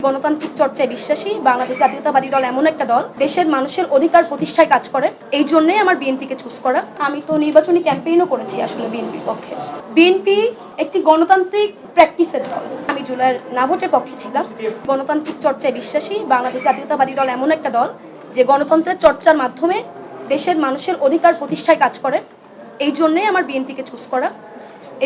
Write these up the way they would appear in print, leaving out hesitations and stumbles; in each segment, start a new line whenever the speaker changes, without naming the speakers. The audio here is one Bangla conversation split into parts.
গণতান্ত্রিক চর্চায় বিশ্বাসী বাংলাদেশ জাতীয়তাবাদী দল এমন একটা দল দেশের মানুষের অধিকার প্রতিষ্ঠায় কাজ করে। এই জন্যই আমার বিএনপিকে চুজ করা। আমি তো নির্বাচনী ক্যাম্পেইনও করেছি আসলে বিএনপির পক্ষে। বিএনপি একটি গণতান্ত্রিক প্র্যাকটিসের দল। আমি জুলাইয়ের না ভোটের পক্ষে ছিলাম। গণতান্ত্রিক চর্চায় বিশ্বাসী বাংলাদেশ জাতীয়তাবাদী দল এমন একটা দল যে গণতন্ত্রের চর্চার মাধ্যমে দেশের মানুষের অধিকার প্রতিষ্ঠায় কাজ করে। এই জন্যই আমার বিএনপিকে চুজ করা।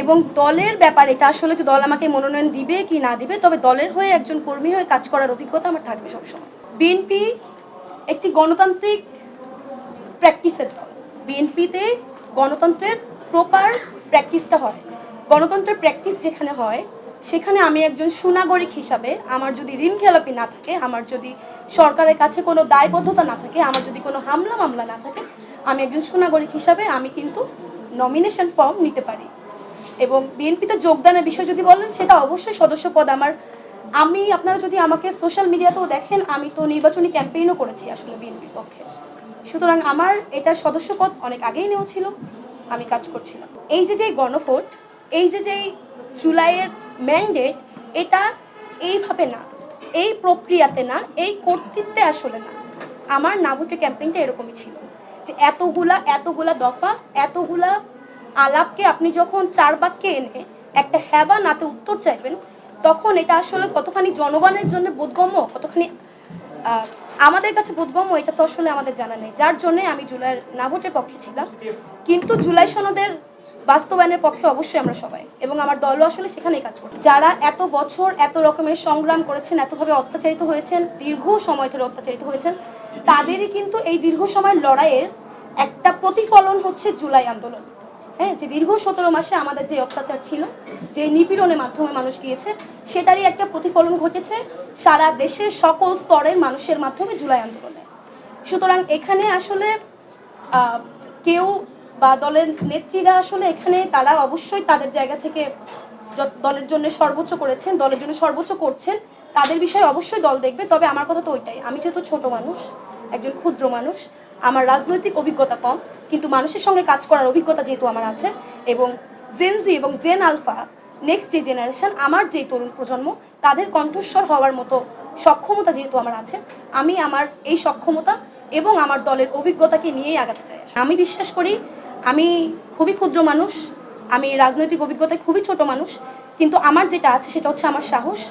এবং দলের ব্যাপার এটা আসলে যে দল আমাকে মনোনয়ন দিবে কি না দিবে, তবে দলের হয়ে একজন কর্মী হয়ে কাজ করার অভিজ্ঞতা আমার থাকবে সবসময়। বিএনপি একটি গণতান্ত্রিক প্র্যাকটিসের দল। বিএনপিতে গণতন্ত্রের প্রপার প্র্যাকটিসটা হয়। গণতন্ত্রের প্র্যাকটিস যেখানে হয় সেখানে আমি একজন সুনাগরিক হিসাবে আমার যদি ঋণ খেলাপি না থাকে, আমার যদি সরকারের কাছে কোনো দায়বদ্ধতা না থাকে, আমার যদি কোনো হামলা মামলা না থাকে, আমি একজন সুনাগরিক হিসাবে আমি কিন্তু নমিনেশন ফর্ম নিতে পারি। এবং বিএনপিতে যোগদানের বিষয় যদি বলেন, সেটা অবশ্যই সদস্য পদ আমি আপনারা যদি আমাকে সোশ্যাল মিডিয়াতেও দেখেন, আমি তো নির্বাচনী ক্যাম্পেইনও করেছি আসলে বিএনপির পক্ষে। সুতরাং আমার এটা সদস্য পদ অনেক আগেই নেওয়া ছিল, আমি কাজ করছিলাম। এই যে গণভোট, এই যে জুলাইয়ের ম্যান্ডেট, এটা এইভাবে না, এই প্রক্রিয়াতে না, এই কর্তৃত্বে আসলে না। আমার না ভোটের ক্যাম্পেইনটা এরকমই ছিল যে এতগুলা দফা, এতগুলা আলাপকে আপনি যখন 4 বাক্যে এনে একটা হ্যাঁ বা নাতে উত্তর চাইবেন, তখন এটা আসলে কতখানি জনগণের জন্য বোধগম্য, কতখানি আমাদের কাছে বোধগম্য, এটা তো আসলে আমাদের জানা নেই। যার জন্য আমি জুলাইয়ের না ভোটের পক্ষে ছিলাম। কিন্তু জুলাই সনদের বাস্তবায়নের পক্ষে অবশ্যই আমরা সবাই, এবং আমার দলও আসলে সেখানেই কাজ করে। যারা এত বছর এত রকমের সংগ্রাম করেছেন, এতভাবে অত্যাচারিত হয়েছেন, দীর্ঘ সময় ধরে অত্যাচারিত হয়েছেন, তাদেরই কিন্তু এই দীর্ঘ সময়ের লড়াইয়ের একটা প্রতিফলন হচ্ছে জুলাই আন্দোলন। হ্যাঁ, যে দীর্ঘ 17 মাসে আমাদের যে অত্যাচার ছিল, যে নিপীড়নের মাধ্যমে মানুষ গিয়েছে, সেটারই একটা প্রতিফলন ঘটেছে সারা দেশের সকল স্তরের মানুষের মাধ্যমে জুলাই আন্দোলনে। সুতরাং এখানে আসলে কেউ বা দলের নেত্রীরা আসলে এখানে তারা অবশ্যই তাদের জায়গা থেকে দলের জন্য সর্বোচ্চ করেছেন, দলের জন্য সর্বোচ্চ করছেন, তাদের বিষয়ে অবশ্যই দল দেখবে। তবে আমার কথা তো ওইটাই, আমি যেহেতু ছোট মানুষ, একজন ক্ষুদ্র মানুষ, আমার রাজনৈতিক অভিজ্ঞতা কম, কিন্তু মানুষের সঙ্গে কাজ করার অভিজ্ঞতা যেহেতু আমার আছে, এবং জেনজি এবং জেন আলফা নেক্সট যে জেনারেশন, আমার যে তরুণ প্রজন্ম, তাদের কণ্ঠস্বর হওয়ার মতো সক্ষমতা যেহেতু আমার আছে, আমি আমার এই সক্ষমতা এবং আমার দলের অভিজ্ঞতাকে নিয়েই আগাতে চাই। আমি বিশ্বাস করি আমি খুবই ক্ষুদ্র মানুষ, আমি রাজনৈতিক অভিজ্ঞতায় খুবই ছোট মানুষ, কিন্তু আমার যেটা আছে সেটা হচ্ছে আমার সাহস,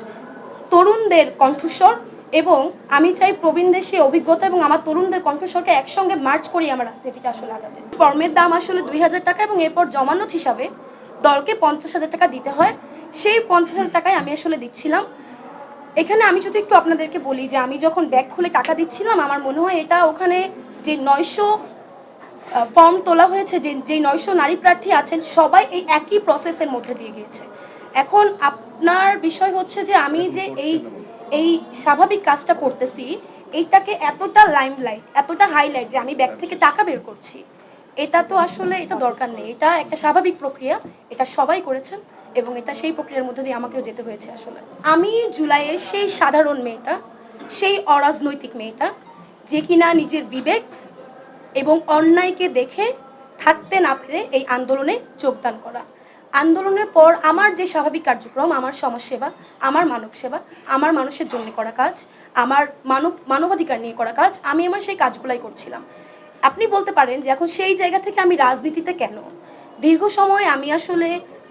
তরুণদের কণ্ঠস্বর, এবং আমি চাই প্রবীণদের সেই অভিজ্ঞতা এবং আমার তরুণদের কণ্ঠস্বরকে একসঙ্গে মার্চ করি আমার রাজনীতিটা আসলে আগাতে। ফর্মের দাম আসলে 2000 টাকা, এবং এরপর জমানত হিসাবে দলকে 50,000 টাকা দিতে হয়। সেই 50,000 টাকায় আমি আসলে দিচ্ছিলাম। এখানে আমি যদি একটু আপনাদেরকে বলি যে আমি যখন ব্যাগ খুলে টাকা দিচ্ছিলাম, আমার মনে হয় এটা ওখানে যে 900 ফর্ম তোলা হয়েছে, যে 900 নারী প্রার্থী আছেন, সবাই এই একই প্রসেসের মধ্যে দিয়ে গিয়েছে। এখন আপনার বিষয় হচ্ছে যে আমি যে এই স্বাভাবিক কাজটা করতেছি, এইটাকে এতটা লাইমলাইট, এতটা হাইলাইট যে আমি ব্যাগ থেকে টাকা বের করছি, এটা তো আসলে এটা দরকার নেই। এটা একটা স্বাভাবিক প্রক্রিয়া, এটা সবাই করেছেন, এবং এটা সেই প্রক্রিয়ার মধ্যে দিয়ে আমাকেও যেতে হয়েছে। আসলে আমি জুলাইয়ের সেই সাধারণ মেয়েটা, সেই অরাজনৈতিক মেয়েটা, যে কিনা নিজের বিবেক এবং অন্যায়কে দেখে থাকতে না পেরে এই আন্দোলনে যোগদান করা। আন্দোলনের পর আমার যে স্বাভাবিক কার্যক্রম, আমার সমাজসেবা, আমার মানব সেবা, আমার মানুষের জন্য করা কাজ, আমার মানবাধিকার নিয়ে করা কাজ, আমি আমার সেই কাজগুলাই করছিলাম। আপনি বলতে পারেন যে এখন সেই জায়গা থেকে আমি রাজনীতিতে কেন? দীর্ঘ সময় আমি আসলে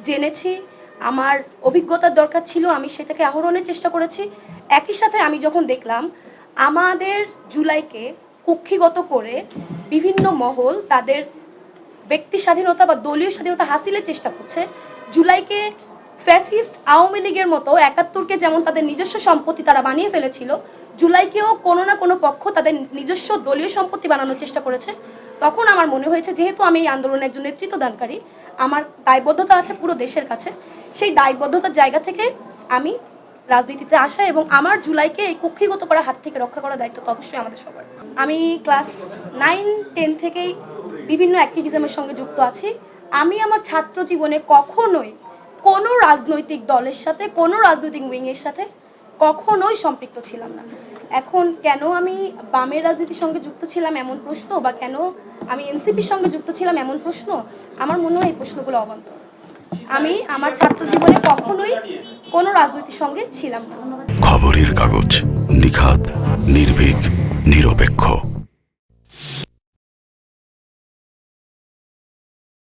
জেনেছি, আমার অভিজ্ঞতার দরকার ছিল, আমি সেটাকে আহরণের চেষ্টা করেছি। একই সাথে আমি যখন দেখলাম আমাদের জুলাইকে কুক্ষিগত করে বিভিন্ন মহল তাদের ব্যক্তি স্বাধীনতা বা দলীয় স্বাধীনতা হাসিলের চেষ্টা করছে, জুলাইকে ফ্যাসিস্ট আওয়ামী লীগের মতো 71কে যেমন তাদের নিজস্ব সম্পত্তি তারা বানিয়ে ফেলেছিল, জুলাইকেও কোনো না কোনো পক্ষ তাদের নিজস্ব দলীয় সম্পত্তি বানানোর চেষ্টা করেছে। তখন আমার মনে হয়েছে, যেহেতু আমি এই আন্দোলনের একজন নেতৃত্ব দানকারী, আমার দায়বদ্ধতা আছে পুরো দেশের কাছে, সেই দায়বদ্ধতার জায়গা থেকে আমি রাজনীতিতে আসা এবং আমার জুলাইকে এই কুক্ষিগত করা হাত থেকে রক্ষা করার দায়িত্ব তো অবশ্যই আমাদের সবার। আমি ক্লাস 9-10 থেকেই বিভিন্ন অ্যাক্টিভিজমের সঙ্গে যুক্ত আছি। আমি আমার ছাত্র জীবনে কখনোই কোনো রাজনৈতিক দলের সাথে, কোনো রাজনৈতিক উইংয়ের সাথে কখনোই সম্পৃক্ত ছিলাম না। এখন কেন আমি বামের রাজনীতির সঙ্গে যুক্ত ছিলাম এমন প্রশ্ন, বা কেন আমি এনসিপির সঙ্গে যুক্ত ছিলাম এমন প্রশ্ন, আমার মনে হয় এই প্রশ্নগুলো অবান্তর। আমি আমার ছাত্র জীবনে কখনোই কোনো রাজনীতির সঙ্গে ছিলাম না।
খবরের কাগজ, নিখাত, নির্ভীক, নিরপেক্ষ।